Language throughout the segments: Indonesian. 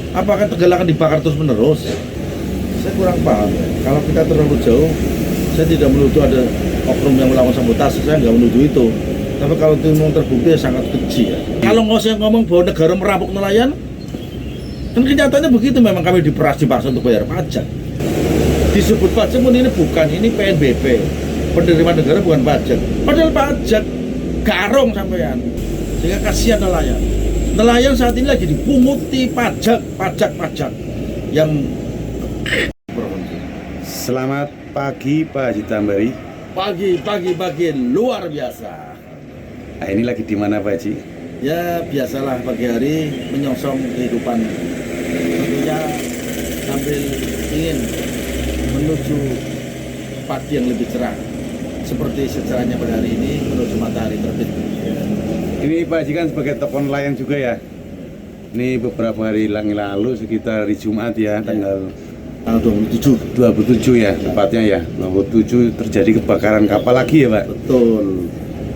Apakah Tegal akan dibakar terus menerus? Saya kurang paham ya. Kalau kita terlalu jauh, saya tidak menuduh ada oknum yang melakukan sabotase, saya nggak menuduh itu. Tapi kalau itu memang terbukti ya sangat keji ya. Kalau nggak usah ngomong bahwa negara merampok nelayan, kan kenyataannya begitu, memang kami diperas dipaksa untuk bayar pajak. Disebut pajak pun ini bukan, ini PNBP, penerimaan negara bukan pajak. Padahal pajak garong sampean, sehingga kasihan nelayan. Nelayan saat ini lagi dipunguti pajak yang Selamat pagi Pak Haji Tambari. pagi luar biasa. Nah, ini lagi di mana Pak Haji? Ya biasalah pagi hari menyongsong kehidupan, tentunya sambil ingin menuju pagi yang lebih cerah seperti sejarahnya pada hari ini menuju matahari terbit. Ini Pak Haji kan sebagai tokoh nelayan juga ya. Ini beberapa hari lalu sekitar hari Jumat ya, tanggal 27 ya tepatnya ya. 27 terjadi kebakaran kapal lagi ya Pak. Betul.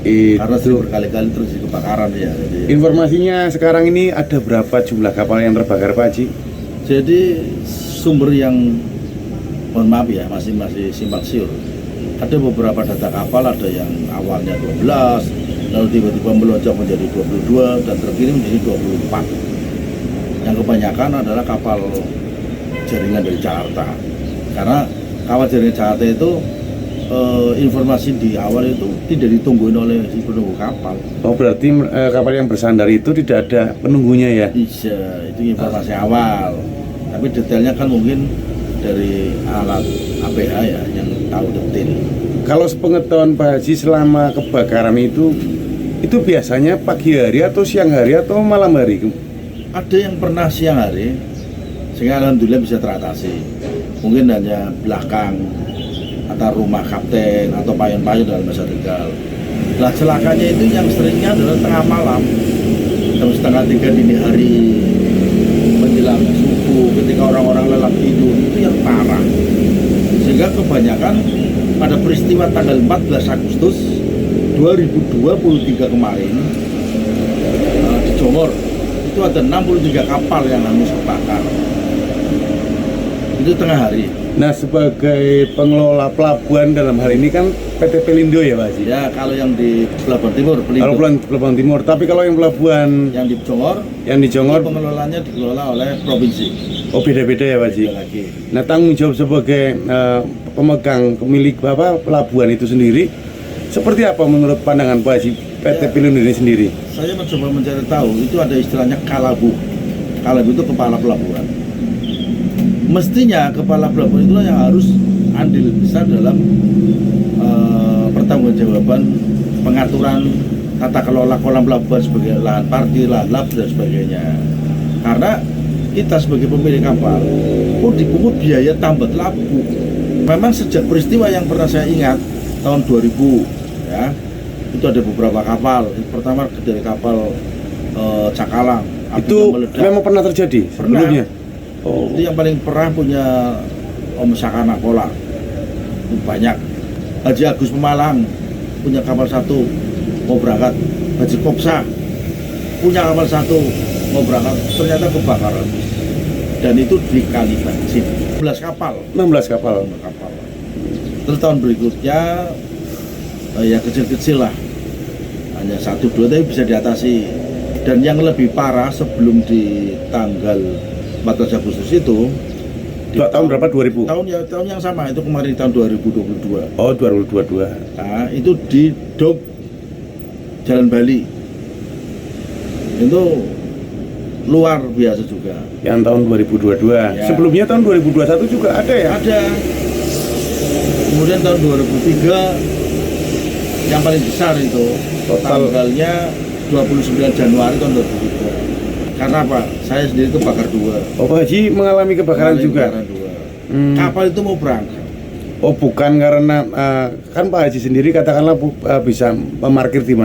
Karena sudah berkali-kali terjadi kebakaran ya. Jadi, informasinya sekarang ini ada berapa jumlah kapal yang terbakar Pak Haji? jadi sumber yang mohon maaf ya masih simpang siur. Ada beberapa data kapal, ada yang awalnya 12, lalu tiba-tiba melonjak menjadi 22 dan terkini menjadi 24. Yang kebanyakan adalah kapal jaringan dari Jakarta. Karena kapal jaringan Jakarta itu informasi di awal itu tidak ditungguin oleh si penunggu kapal. Oh berarti kapal yang bersandar itu tidak ada penunggunya ya? Iya, itu informasi awal. Tapi detailnya kan mungkin dari alat APH ya yang tahu detail. Kalau sepengetahuan Pak Haji selama kebakaran itu biasanya pagi hari atau siang hari atau malam hari? Ada yang pernah siang hari, sehingga alhamdulillah bisa teratasi. Mungkin hanya belakang atau rumah kapten atau payon-payon dalam bahasa Tegal. Nah celakanya itu yang seringnya adalah tengah malam, jam setengah 3 dini hari menjelang subuh, ketika orang-orang lelap tidur, itu yang parah. Sehingga kebanyakan pada peristiwa tanggal 14 Agustus 2023 kemarin di Jongor itu ada 63 kapal yang hangus kebakar. Itu tengah hari. Nah sebagai pengelola pelabuhan dalam hal ini kan PT Pelindo ya Pak Haji? Ya kalau yang di Pelabuhan Timur, Kalau pelabuhan Timur, tapi kalau yang pelabuhan yang di Jongor, yang di Jongor, pengelolanya dikelola oleh provinsi. oh beda-beda ya Pak Haji? Beda lagi. Nah tanggung jawab sebagai pemegang pemilik pelabuhan itu sendiri seperti apa menurut pandangan Pak Haji PT Pelindo ini sendiri? Saya mencoba mencari tahu, itu ada istilahnya kalabu. Kalabu itu kepala pelabuhan. Mestinya kepala pelabuhan itulah yang harus andil besar dalam pertanggungjawaban pengaturan tata kelola kolam pelabuhan sebagai lahan parkir, lahan lap dan sebagainya. Karena kita sebagai pemilik kapal pun dipungut biaya tambat labu. Memang sejak peristiwa yang pernah saya ingat tahun 2000 ya, itu ada beberapa kapal. Pertama dari kapal Cakalang. Itu memang pernah terjadi sebelumnya? Oh. Itu yang paling pernah punya Om Sakana Kola. Banyak. Haji Agus Pemalang punya kapal satu mau berangkat. Haji Kopsa punya kapal satu mau berangkat, ternyata kebakaran. Dan itu di Kalibanjin. 16 kapal. 16 kapal. Terus tahun berikutnya ya kecil-kecil lah. Hanya 1-2 tapi bisa diatasi. Dan yang lebih parah sebelum di tanggal 14 Agustus itu tahun berapa? 2000? Tahun yang sama, itu kemarin tahun 2022. Oh 2022. Nah, itu di Dok Jalan Bali. Itu luar biasa juga. Yang tahun 2022. Ya. Sebelumnya tahun 2021 juga ada ya? Ada. Kemudian tahun 2003 yang paling besar itu tanggalnya 29 Januari tahun 2003. Karena apa? Saya sendiri kebakar 2. Oh Pak Haji mengalami kebakaran juga? Kapal itu mau berangkat. Oh bukan karena kan Pak Haji sendiri katakanlah bisa memarkir di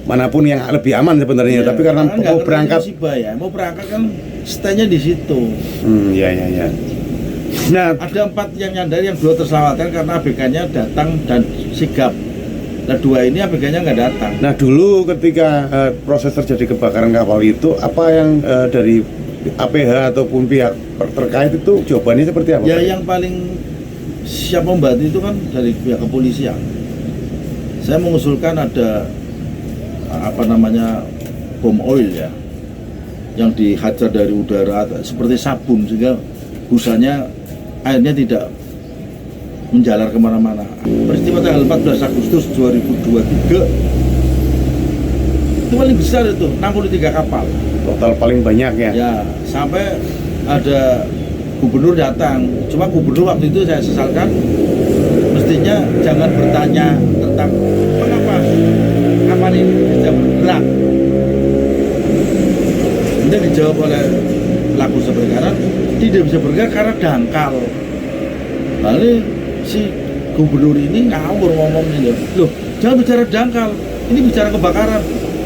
manapun yang lebih aman sebenarnya, Ya, tapi karena mau berangkat ya. Mau berangkat kan stay-nya di situ. Ya. Nah ada 4 yang nyandar, yang 2 terselamatkan karena ABK-nya datang dan sigap. Nah 2 ini ABG-nya nggak datang. Nah dulu ketika proses terjadi kebakaran kapal itu apa yang dari APH ataupun pihak terkait itu jawabannya seperti apa? Ya yang paling siap membantu itu kan dari pihak kepolisian. Saya mengusulkan ada bom oil ya, yang dihajar dari udara seperti sabun sehingga busanya airnya tidak menjalar kemana-mana. Peristiwa tanggal 14 Agustus 2023 itu paling besar itu 63 kapal. Total paling banyak ya? Ya, sampai ada gubernur datang. Cuma gubernur waktu itu saya sesalkan, mestinya jangan bertanya tentang mengapa kapal ini bisa bergerak. Kemudian dijawab oleh pelaku usaha perikanan, tidak bisa bergerak karena dangkal. Lalu si gubernur ini ngawur ngomongnya, loh jangan bicara dangkal, ini bicara kebakaran.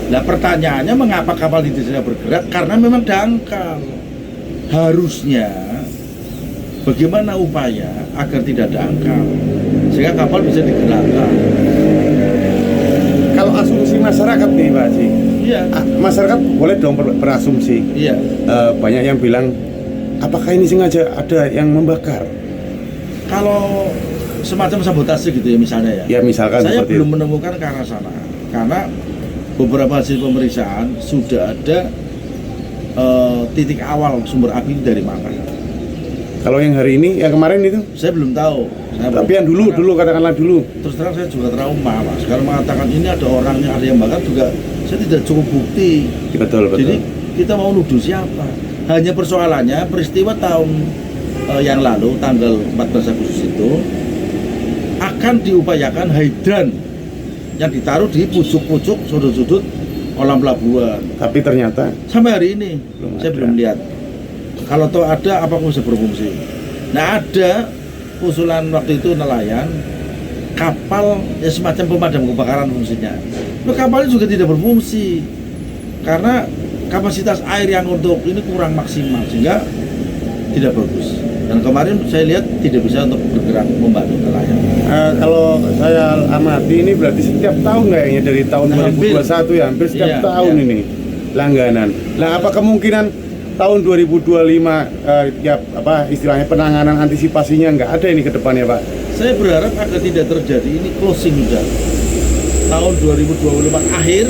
Nah pertanyaannya mengapa kapal tidak bisa bergerak? Karena memang dangkal. Harusnya bagaimana upaya agar tidak dangkal sehingga kapal bisa digerakkan. Kalau asumsi masyarakat nih Pak Haji, Iya. Masyarakat boleh dong berasumsi. Iya. Banyak yang bilang, apakah ini sengaja ada yang membakar? Kalau semacam sabotase gitu ya misalnya ya. Ya misalkan Saya seperti belum itu. menemukan ke arah sana karena beberapa hasil pemeriksaan sudah ada titik awal sumber api dari mana. Kalau yang hari ini, yang kemarin itu? Saya belum tahu. Tapi yang dulu katakanlah dulu. Terus terang saya juga trauma, Mas. Kalau mengatakan ini ada orangnya, ada yang bakar juga, saya tidak cukup bukti. Betul. Jadi kita mau nuduh siapa? Hanya persoalannya peristiwa tahun yang lalu, tanggal 14 Agustus itu akan diupayakan hidran yang ditaruh di pucuk-pucuk sudut-sudut kolam pelabuhan. Tapi ternyata Sampai hari ini saya ada. belum lihat. Kalau toh ada, apa bisa berfungsi? Nah ada usulan waktu itu nelayan kapal ya semacam pemadam kebakaran fungsinya. Nah, kapalnya juga tidak berfungsi karena kapasitas air yang untuk ini kurang maksimal sehingga tidak bagus. Dan kemarin saya lihat tidak bisa untuk bergerak membantu nelayan. Kalau saya amati ini berarti setiap tahun kayaknya dari tahun Hampir. 2021 ya, hampir setiap Iya, tahun iya. ini langganan. Nah, apa kemungkinan tahun 2025 istilahnya penanganan antisipasinya nggak ada ini ke depannya Pak? Saya berharap agar tidak terjadi ini closing sudah. Tahun 2024 akhir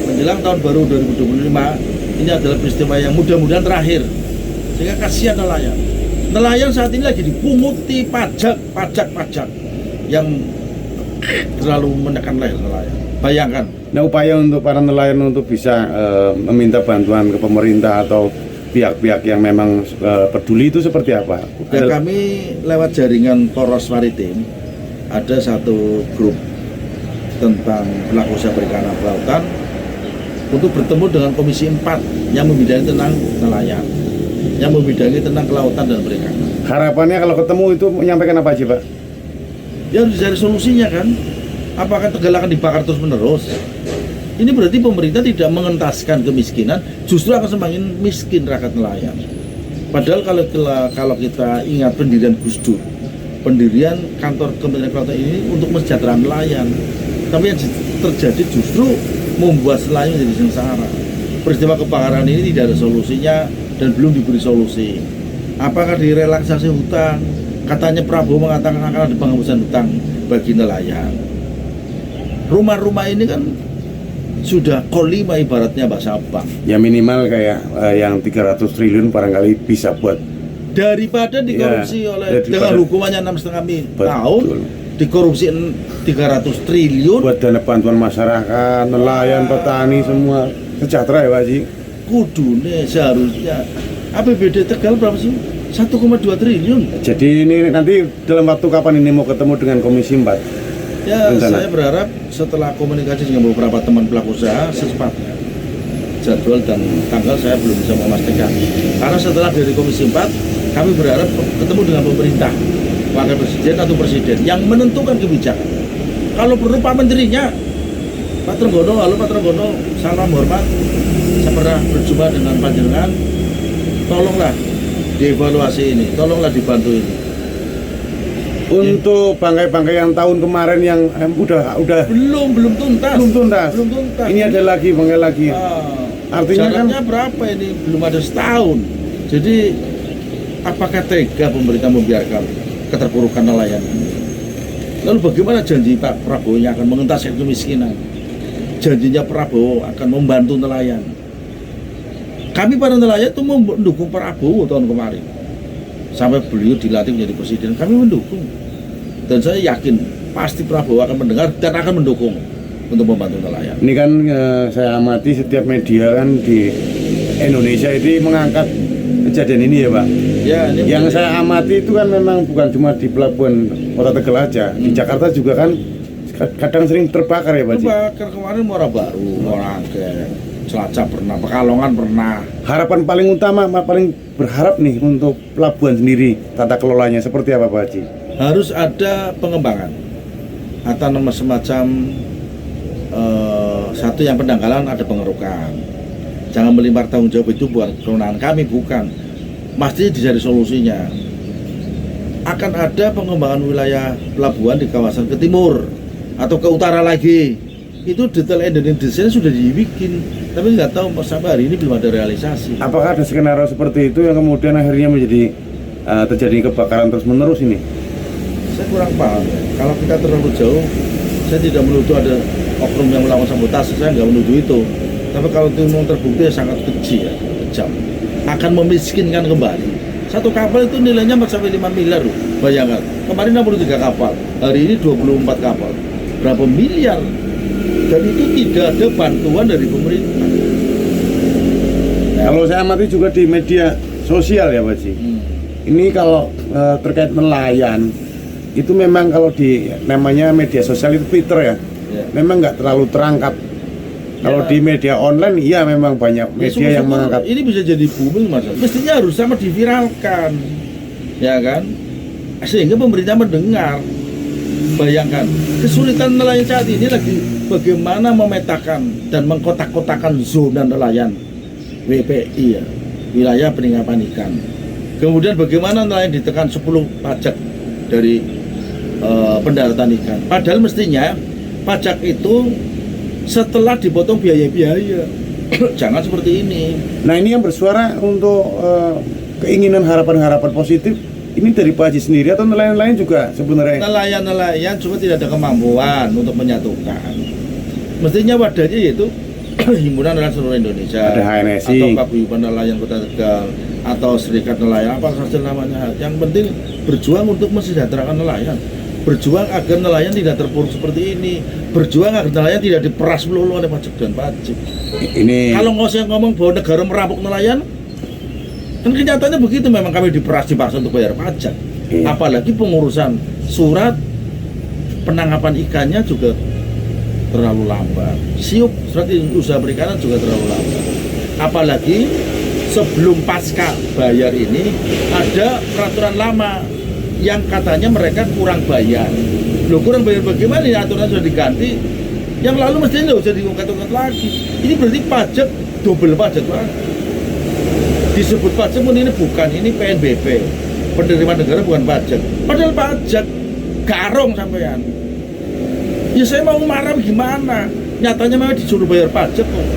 menjelang tahun baru 2025 ini adalah peristiwa yang mudah-mudahan terakhir. Sehingga kasihan nelayan. Nelayan saat ini lagi dipunguti pajak yang terlalu menekan leher nelayan. Bayangkan. Nah, upaya untuk para nelayan untuk bisa meminta bantuan ke pemerintah atau pihak-pihak yang memang peduli itu seperti apa? Kami lewat jaringan Poros Maritim ada satu grup tentang pelaku usaha perikanan kelautan untuk bertemu dengan Komisi 4 yang membidangi tentang nelayan, yang membidangi tentang kelautan dan perikanan. Harapannya kalau ketemu itu menyampaikan apa aja Pak? Ya harus dicari solusinya kan. Apakah Tegal akan dibakar terus menerus? Ini berarti pemerintah tidak mengentaskan kemiskinan, justru akan semakin miskin rakyat nelayan. Padahal kalau kita ingat pendirian Gus Dur, pendirian kantor Kementerian Kelautan ini untuk kesejahteraan nelayan. Tapi yang terjadi justru membuat nelayan menjadi sengsara. Peristiwa kebakaran ini tidak ada solusinya dan belum diberi solusi. Apakah direlaksasi hutang? Katanya Prabowo mengatakan akan ada penghapusan hutang bagi nelayan. Rumah-rumah ini kan sudah kolima ibaratnya bahasa Abang. Ya minimal kayak yang 300 triliun barangkali bisa buat Daripada dikorupsi oleh dengan hukumannya 6,5 tahun, dikorupsi 300 triliun buat dana bantuan masyarakat, nelayan, petani semua sejahtera ya Pak Haji. kudune seharusnya APBD Tegal berapa sih? 1,2 triliun. Jadi ini nanti dalam waktu kapan ini mau ketemu dengan Komisi 4? Ya, Rencana. saya berharap setelah komunikasi dengan beberapa teman pelaku usaha secepatnya. Jadwal dan tanggal saya belum bisa memastikan. Karena setelah dari Komisi 4, kami berharap ketemu dengan pemerintah, wakil presiden atau presiden yang menentukan kebijakan. Kalau perlu Pak Menterinya, Pak Trenggono, halo Pak Trenggono, salam hormat. Saya pernah berjumpa dengan panjenengan. Tolonglah dievaluasi ini, tolonglah dibantu ini. Untuk bangkai-bangkai yang tahun kemarin yang udah Belum tuntas. belum tuntas. Belum tuntas. Ini ada lagi bangkai lagi. Artinya kan jaraknya berapa ini? Belum ada setahun. Jadi apakah tega pemerintah membiarkan keterpurukan nelayan? Lalu bagaimana janji Pak Prabowo yang akan mengentaskan kemiskinan? Janjinya Prabowo akan membantu nelayan. Kami para nelayan itu mendukung Prabowo tahun kemarin. Sampai beliau dilantik menjadi presiden, kami mendukung. Dan saya yakin pasti Prabowo akan mendengar dan akan mendukung untuk membantu nelayan. Ini kan saya amati setiap media kan di Indonesia ini mengangkat kejadian ini ya Pak. Ya, ini Yang saya amati itu kan memang bukan cuma di pelabuhan Kota Tegal aja, di Jakarta juga kan kadang sering terbakar ya Pak. terbakar kemarin Muara Baru, Muara Angke, Cilacap pernah, Pekalongan pernah. Harapan paling utama, paling berharap nih untuk pelabuhan sendiri, tata kelolanya seperti apa Pak Haji? Harus ada pengembangan atau semacam satu yang pendangkalan ada pengerukan. Jangan melimpar tanggung jawab itu bukan kewenangan kami, bukan. Mesti dicari solusinya. Akan ada pengembangan wilayah pelabuhan di kawasan ke timur atau ke utara lagi. Itu detail engineering desain sudah dibikin, tapi nggak tahu sampai hari ini belum ada realisasi. Apakah ada skenario seperti itu yang kemudian akhirnya menjadi terjadi kebakaran terus menerus ini? Saya kurang paham ya. Kalau kita terlalu jauh, saya tidak menuduh ada oknum yang melakukan sabotase, saya nggak menuduh itu. Tapi kalau itu memang terbukti ya sangat keji ya, kejam. Akan memiskinkan kembali. Satu kapal itu nilainya sampai 5 miliar loh. Bayangkan, kemarin 63 kapal, hari ini 24 kapal. Berapa miliar? Dan itu tidak ada bantuan dari pemerintah. Kalau saya amati juga di media sosial ya Pak Haji. Ini kalau terkait nelayan, itu memang kalau di namanya media sosial itu Twitter ya, memang nggak terlalu terangkat. Kalau di media online, iya memang banyak media yang mengangkat. Ini bisa jadi booming mas. Mestinya harus sama diviralkan, ya kan? Sehingga pemerintah mendengar. Bayangkan kesulitan nelayan saat ini lagi bagaimana memetakan dan mengkotak-kotakan zona nelayan WPI ya, wilayah penangkapan ikan. Kemudian bagaimana nelayan ditekan 10 pajak dari pendaratan ikan. Padahal mestinya pajak itu setelah dipotong biaya-biaya. Jangan seperti ini. Nah ini yang bersuara untuk keinginan harapan-harapan positif. Ini dari Pak Haji sendiri atau nelayan-nelayan juga sebenarnya? Nelayan-nelayan cuma tidak ada kemampuan untuk menyatukan. Mestinya wadahnya yaitu Himpunan Nelayan Seluruh Indonesia, ada HNSI atau Paguyuban Nelayan Kota Tegal, atau Serikat Nelayan, apa saja namanya. Yang penting berjuang untuk mensejahterakan nelayan, berjuang agar nelayan tidak terpuruk seperti ini, berjuang agar nelayan tidak diperas melulu oleh pajak dan pajak. Ini Kalau nggak usah ngomong bahwa negara merampok nelayan, kan kenyataannya begitu, memang kami diperas dipaksa untuk bayar pajak. Iya. Apalagi pengurusan surat penangkapan ikannya juga terlalu lambat. Siup surat usaha perikanan juga terlalu lambat. Apalagi sebelum pasca bayar ini ada peraturan lama yang katanya mereka kurang bayar. Loh, kurang bayar bagaimana? Ya, aturan sudah diganti. Yang lalu mestinya nggak usah diungkat-ungkat lagi. Ini berarti pajak, double pajak lagi. Disebut pajak pun ini bukan, ini PNBP, penerimaan negara bukan pajak. Padahal pajak garong sampean. Ya saya mau marah gimana? Nyatanya memang disuruh bayar pajak kok.